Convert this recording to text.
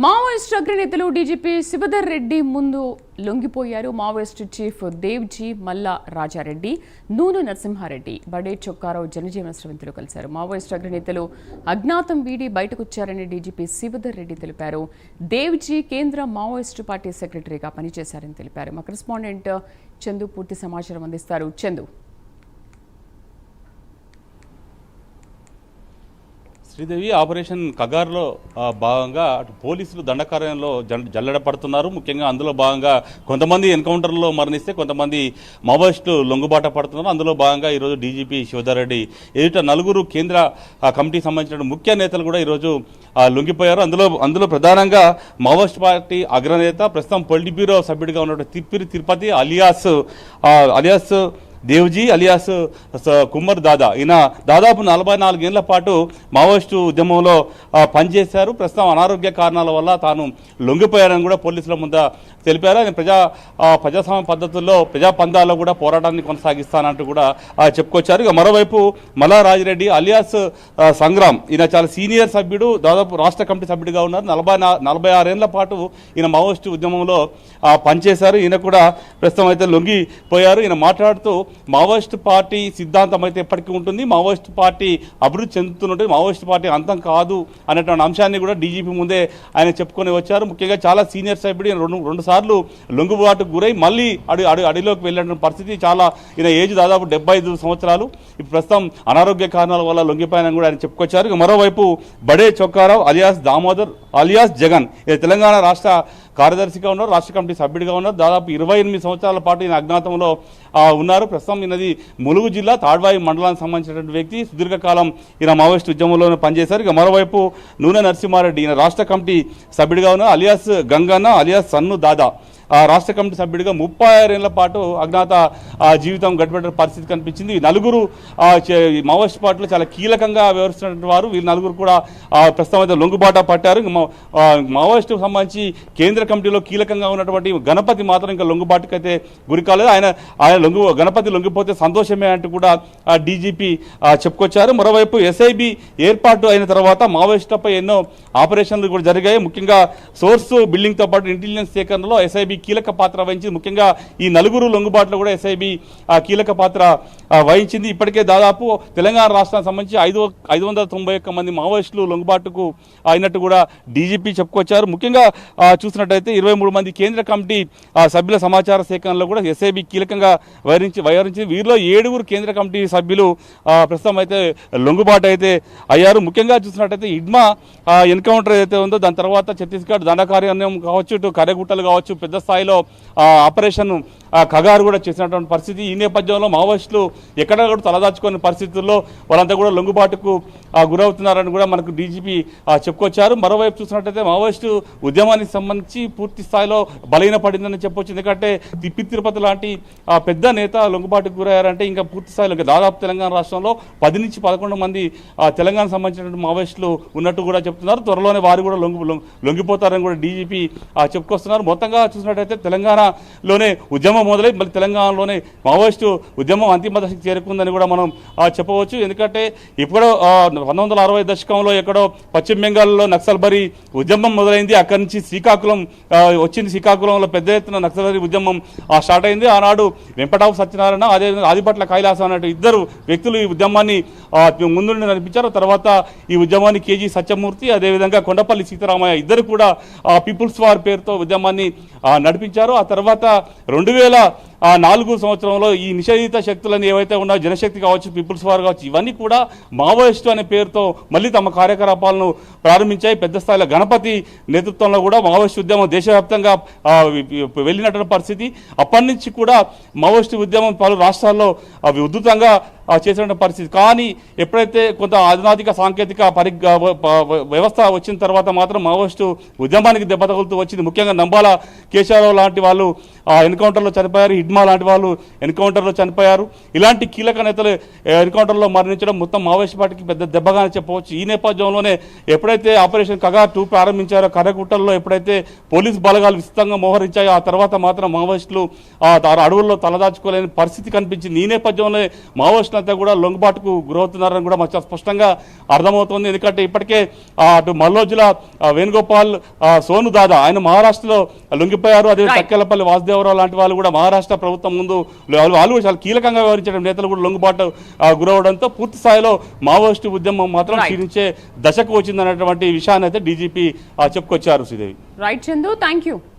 Maoist అగ్రనేతలు DGP Shivadhar Reddy ముందు లొంగిపోయారు. Maoist chief Devji మల్లా రాజారెడ్డి, నూను నరసింహారెడ్డి, బడే చొక్కారావు జనజీవన స్రవంతులు కలిశారు. మావోయిస్టు అగ్రనేతలు అజ్ఞాతం వీడి బయటకొచ్చారని డీజీపీ శివధర్ రెడ్డి తెలిపారు. దేవ్జీ కేంద్ర మావోయిస్టు పార్టీ సెక్రటరీగా పనిచేశారని తెలిపారు. మా కరెస్పాండెంట్ చందు పూర్తి సమాచారం అందిస్తారు. చందు. శ్రీదేవి ఆపరేషన్ కగార్లో భాగంగా అటు పోలీసులు దండకార్యంలో జల్లెడ పడుతున్నారు. ముఖ్యంగా అందులో భాగంగా కొంతమంది ఎన్కౌంటర్లో మరణిస్తే కొంతమంది మావోయిస్టులు లొంగుబాట పడుతున్నారు. అందులో భాగంగా ఈరోజు డీజీపీ శివధర్ రెడ్డి ఎదుట నలుగురు కేంద్ర కమిటీకి సంబంధించిన ముఖ్య నేతలు కూడా ఈరోజు లొంగిపోయారు. అందులో ప్రధానంగా మావోయిస్ట్ పార్టీ అగ్రనేత ప్రస్తుతం పొలిట్ బ్యూరో సభ్యుడిగా ఉన్నటువంటి తిప్పిరి తిరుపతి అలియాస్ దేవ్జీ అలియాస్ కుమ్మర్ దాదా. ఈయన దాదాపు 44 ఏళ్ల పాటు మావోయిస్టు ఉద్యమంలో పనిచేశారు. ప్రస్తుతం అనారోగ్య కారణాల వల్ల తాను లొంగిపోయారని కూడా పోలీసుల ముందు తెలిపారు. ఆయన ప్రజాస్వామ్య పద్ధతుల్లో ప్రజా పందాల్లో కూడా పోరాటాన్ని కొనసాగిస్తానంటూ కూడా చెప్పుకొచ్చారు. ఇక మరోవైపు మల్లా రాజిరెడ్డి అలియాస్ సంగ్రామ్, ఈయన చాలా సీనియర్ సభ్యుడు, దాదాపు రాష్ట్ర కమిటీ సభ్యుడిగా ఉన్నారు. 46 ఏళ్ల పాటు ఈయన మావోయిస్టు ఉద్యమంలో పనిచేశారు. ఈయన కూడా ప్రస్తుతం అయితే లొంగిపోయారు. ఈయన మాట్లాడుతూ మావోయిస్టు పార్టీ సిద్ధాంతం అయితే ఎప్పటికీ ఉంటుంది, మావోయిస్టు పార్టీ అభివృద్ధి చెందుతున్నట్టు, మావోయిస్టు పార్టీ అంతం కాదు అనేటువంటి అంశాన్ని కూడా డీజీపీ ముందే ఆయన చెప్పుకొని వచ్చారు. ముఖ్యంగా చాలా సీనియర్ సభ్యుడు రెండు సార్లు లొంగుబాటుకు గురై మళ్ళీ అడిలోకి వెళ్ళిన పరిస్థితి. ఈయన ఏజ్ దాదాపు 75 సంవత్సరాలు. ఇప్పుడు ప్రస్తుతం అనారోగ్య కారణాల వల్ల లొంగిపోయానని కూడా ఆయన చెప్పుకొచ్చారు. ఇక మరోవైపు బడే చొక్కారావు అలియాస్ దామోదర్ అలియాస్ జగన్, తెలంగాణ రాష్ట్ర కార్యదర్శిగా ఉన్నారు, రాష్ట్ర కమిటీ సభ్యుడిగా ఉన్నారు. దాదాపు 28 సంవత్సరాల పాటు ఈయన అజ్ఞాతంలో ఉన్నారు. ప్రస్తుతం ఈయనది ములుగు జిల్లా తాడ్వాయి మండలానికి సంబంధించినటువంటి వ్యక్తి. సుదీర్ఘకాలం ఈయన మావోయిస్టు ఉద్యమంలోనే పనిచేశారు. ఇక మరోవైపు నూనె నరసింహారెడ్డి, ఈయన రాష్ట్ర కమిటీ సభ్యుడిగా ఉన్నారు. అలియాస్ గంగన్న అలియాస్ సన్ను దాదా రాష్ట్ర కమిటీ సభ్యుడిగా 36 ఏళ్ల పాటు అజ్ఞాత జీవితం గడిపే పరిస్థితి కనిపించింది. ఈ నలుగురు మావోయిస్ట్ పార్టీలో చాలా కీలకంగా వ్యవహరిస్తున్నటువంటి వారు. వీళ్ళు నలుగురు కూడా ప్రస్తుతం అయితే లొంగుబాట పట్టారు. మావోయిస్టుకు సంబంధించి కేంద్ర కమిటీలో కీలకంగా ఉన్నటువంటి గణపతి మాత్రం ఇంకా లొంగుబాటుకు అయితే గురి కాలేదు. ఆయన గణపతి లొంగిపోతే సంతోషమే అంటూ కూడా డీజీపీ చెప్పుకొచ్చారు. మరోవైపు ఎస్ఐబి ఏర్పాటు అయిన తర్వాత మావోయిస్టులపై ఎన్నో ఆపరేషన్లు కూడా జరిగాయి. ముఖ్యంగా సోర్స్ బిల్డింగ్తో పాటు ఇంటెలిజెన్స్ సేకరణలో ఎస్ఐబి కీలక పాత్ర వహించింది. ముఖ్యంగా ఈ నలుగురు లొంగుబాటులో కూడా ఎస్ఐబి కీలక పాత్ర వహించింది. ఇప్పటికే దాదాపు తెలంగాణ రాష్ట్రానికి సంబంధించి 591 మంది మావోయిస్టులు లొంగుబాటుకు అయినట్టు కూడా డీజీపీ చెప్పుకొచ్చారు. ముఖ్యంగా చూసినట్టయితే 23 మంది కేంద్ర కమిటీ సభ్యుల సమాచార సేకరణలో కూడా ఎస్ఐబి కీలకంగా వ్యవహరించింది. వీరిలో 7 కేంద్ర కమిటీ సభ్యులు ప్రస్తుతం అయితే లొంగుబాటు అయితే అయ్యారు. ముఖ్యంగా చూసినట్టయితే ఇడ్మా ఎన్కౌంటర్ ఏదైతే ఉందో దాని తర్వాత ఛత్తీస్గఢ్ దండకార్యం కావచ్చు, ఇటు కరెగుట్టలు కావచ్చు, పెద్ద స్థాయిలో ఆపరేషన్ కగారు కూడా చేసినటువంటి పరిస్థితి. ఈ నేపథ్యంలో మావోయిస్టులు ఎక్కడ కూడా తలదాచుకునే పరిస్థితుల్లో వాళ్ళంతా కూడా లొంగుబాటుకు గురవుతున్నారని కూడా మనకు డీజీపీ చెప్పుకొచ్చారు. మరోవైపు చూసినట్టయితే మావోయిస్టు ఉద్యమానికి సంబంధించి పూర్తి స్థాయిలో బలహీన పడిందని చెప్పొచ్చు. ఎందుకంటే తిప్పి తిరుపతి లాంటి పెద్ద నేత లొంగుబాటుకు గురయ్యారంటే ఇంకా పూర్తి స్థాయిలో దాదాపు తెలంగాణ రాష్ట్రంలో 10 నుంచి 11 మంది తెలంగాణకు సంబంధించినటువంటి మావోయిస్టులు ఉన్నట్టు కూడా చెప్తున్నారు. త్వరలోనే వారు కూడా లొంగిపోతారని కూడా డీజీపీ చెప్పుకొస్తున్నారు. మొత్తంగా చూసినట్టయితే తెలంగాణలోనే ఉద్యమం మొదలై మళ్ళీ తెలంగాణలోనే మావోయిస్టు ఉద్యమం అంతిమ దశకు చేరుకుందని కూడా మనం చెప్పవచ్చు. ఎందుకంటే ఎప్పుడో 1960 దశకంలో ఎక్కడో పశ్చిమ బెంగాల్లో నక్సల్బరీ ఉద్యమం మొదలైంది. అక్కడి నుంచి శ్రీకాకుళం వచ్చింది. శ్రీకాకుళంలో పెద్ద ఎత్తున నక్సల్బరీ ఉద్యమం స్టార్ట్ అయింది. ఆనాడు వెంపటాపు సత్యనారాయణ, అదేవిధంగా ఆదిపట్ల కైలాసం అన్నట్టు 2 వ్యక్తులు ఈ ఉద్యమాన్ని ముందుండి నడిపించారు. తర్వాత ఈ ఉద్యమాన్ని కేజీ సత్యమూర్తి, అదేవిధంగా కొండపల్లి సీతారామయ్య ఇద్దరు కూడా పీపుల్స్ వార్ పేరుతో ఉద్యమాన్ని నడిపించారు. ఆ తర్వాత 2004 సంవత్సరంలో ఈ నిషేధిత శక్తులను ఏవైతే ఉన్నాయో, జనశక్తి కావచ్చు, పీపుల్స్ వార్ కావచ్చు, ఇవన్నీ కూడా మావోయిస్టు అనే పేరుతో మళ్ళీ తమ కార్యకలాపాలను ప్రారంభించాయి. పెద్ద స్థాయిలో గణపతి నేతృత్వంలో కూడా మావోయిస్టు ఉద్యమం దేశవ్యాప్తంగా వెళ్ళినటువంటి పరిస్థితి. అప్పటి నుంచి కూడా మావోయిస్టు ఉద్యమం పలు రాష్ట్రాల్లో ఉధృతంగా చేసిన పరిస్థితి. కానీ ఎప్పుడైతే కొంత ఆధునాతిక సాంకేతిక వ్యవస్థ వచ్చిన తర్వాత మాత్రం మావోయిస్టు ఉద్యమానికి దెబ్బ తగులుతూ వచ్చింది. ముఖ్యంగా నంబాల కేశవరావు లాంటి వాళ్ళు ఎన్కౌంటర్లో చనిపోయారు. హిడ్మా లాంటి వాళ్ళు ఎన్కౌంటర్లో చనిపోయారు. ఇలాంటి కీలక నేతలు ఎన్కౌంటర్లో మరణించడం మొత్తం మావోయిస్ట్ పార్టీకి పెద్ద దెబ్బగానే చెప్పవచ్చు. ఈ నేపథ్యంలోనే ఎప్పుడైతే ఆపరేషన్ కగార్ 2 ప్రారంభించారో, కర్రగుట్టల్లో ఎప్పుడైతే పోలీసు బలగాలు విస్తృతంగా మోహరించాయో, ఆ తర్వాత మాత్రం మావోయిస్టులు అడవుల్లో తలదాచుకోలేని పరిస్థితి కనిపించింది. ఈ నేపథ్యంలో మావోయిస్టులు మావోయిస్టులంతా కూడా లొంగుబాటుకు గురవుతున్నారని కూడా మాకు చాలా స్పష్టంగా అర్థమవుతుంది. ఎందుకంటే ఇప్పటికే అటు మల్లోజుల వేణుగోపాల్, సోను దాదా ఆయన మహారాష్ట్రలో లొంగిపోయారు. అదే తక్కెలపల్లి వాసుదేవరావు లాంటి వాళ్ళు కూడా మహారాష్ట్ర ప్రభుత్వం ముందు వాళ్ళు కూడా చాలా కీలకంగా వ్యవహరించడం నేతలు కూడా లొంగుబాటు గురవడంతో పూర్తి స్థాయిలో మావోయిస్టు ఉద్యమం మాత్రం క్షీణించే దశకు వచ్చిందనేటువంటి విషయాన్ని అయితే డీజీపీ చెప్పుకొచ్చారు Sridevi. Right Chandu, thank you.